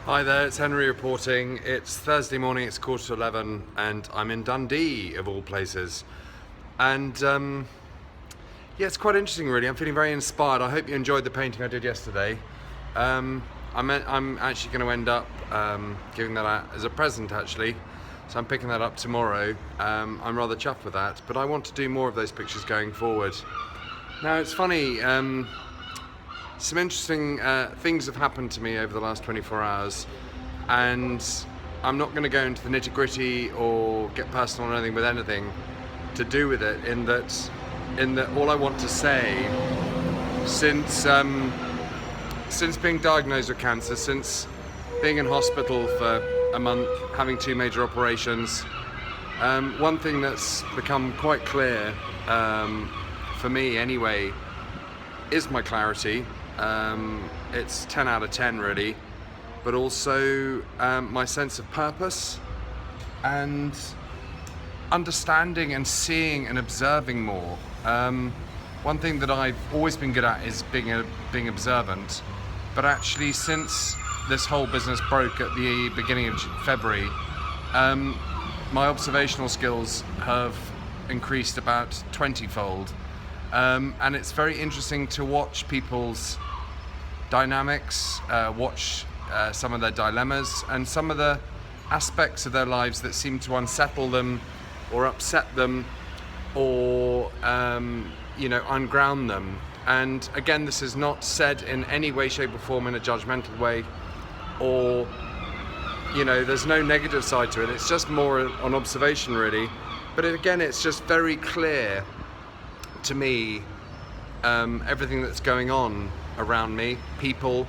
Hi there, it's Henry reporting. It's Thursday morning, it's 11:15, and I'm in Dundee, of all places. And yeah, it's quite interesting, really. I'm feeling very inspired. I hope you enjoyed the painting I did yesterday. I'm actually going to end up giving that out as a present, actually. So I'm picking that up tomorrow. I'm rather chuffed with that, but I want to do more of those pictures going forward. Now, it's funny. Some interesting things have happened to me over the last 24 hours, and I'm not going to go into the nitty-gritty or get personal or anything with anything to do with it, in that all I want to say, since being diagnosed with cancer, since being in hospital for a month, having 2 major operations, one thing that's become quite clear, for me anyway, is my clarity. It's 10 out of 10 really, but also my sense of purpose and understanding and seeing and observing more. One thing that I've always been good at is being observant, but actually since this whole business broke at the beginning of February, my observational skills have increased about 20-fold. And it's very interesting to watch people's dynamics, watch some of their dilemmas and some of the aspects of their lives that seem to unsettle them or upset them or unground them. And again, this is not said in any way, shape or form in a judgmental way, or there's no negative side to it. It's just more on observation really. But again, it's just very clear to me, everything that's going on around me, people,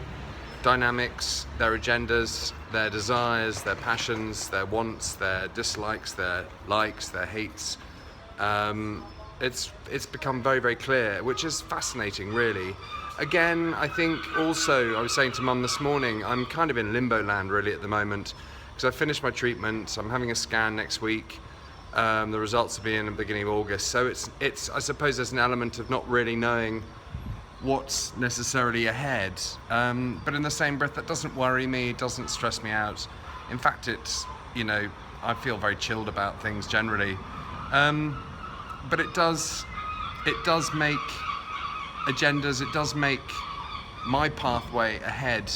dynamics, their agendas, their desires, their passions, their wants, their dislikes, their likes, their hates. It's become very, very clear, which is fascinating really. Again, I think also, I was saying to Mum this morning, I'm kind of in limbo land really at the moment, because I finished my treatment. I'm having a scan next week. The results will be in the beginning of August, so it's I suppose there's an element of not really knowing what's necessarily ahead, but in the same breath, that doesn't worry me, doesn't stress me out. In fact, it's I feel very chilled about things generally, but it does make agendas, it does make my pathway ahead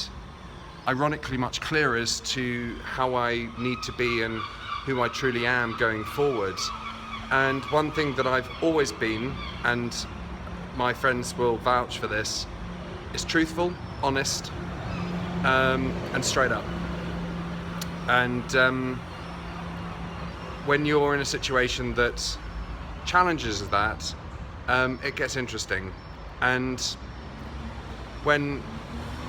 ironically much clearer as to how I need to be and who I truly am going forward. And one thing that I've always been, and my friends will vouch for this, is truthful, honest, and straight up. And when you're in a situation that challenges that, it gets interesting. And when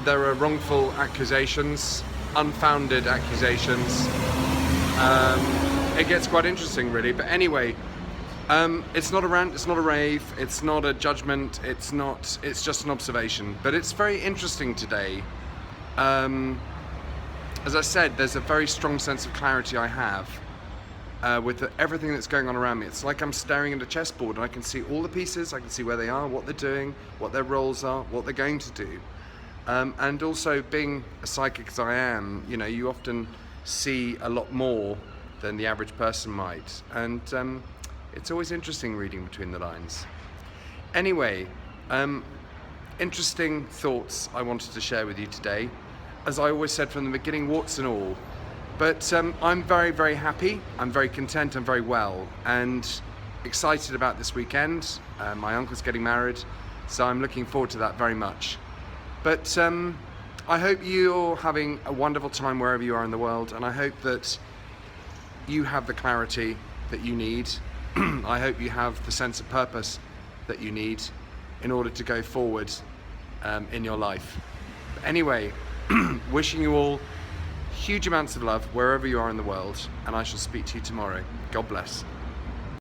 there are wrongful accusations, unfounded accusations, it gets quite interesting really. But anyway, it's not a rant, it's not a rave, it's not a judgment, it's just an observation. But it's very interesting today. As I said, there's a very strong sense of clarity I have with everything that's going on around me. It's like I'm staring at a chessboard and I can see all the pieces, I can see where they are, what they're doing, what their roles are, what they're going to do. And also, being a psychic as I am, you often see a lot more than the average person might, and it's always interesting reading between the lines. Anyway, interesting thoughts I wanted to share with you today. As I always said from the beginning, warts and all, but I'm very, very happy, I'm very content, I'm very well, and excited about this weekend. My uncle's getting married, so I'm looking forward to that very much. But I hope you're having a wonderful time wherever you are in the world, and I hope that you have the clarity that you need. I hope you have the sense of purpose that you need in order to go forward in your life. But anyway, wishing you all huge amounts of love wherever you are in the world, and I shall speak to you tomorrow. God bless.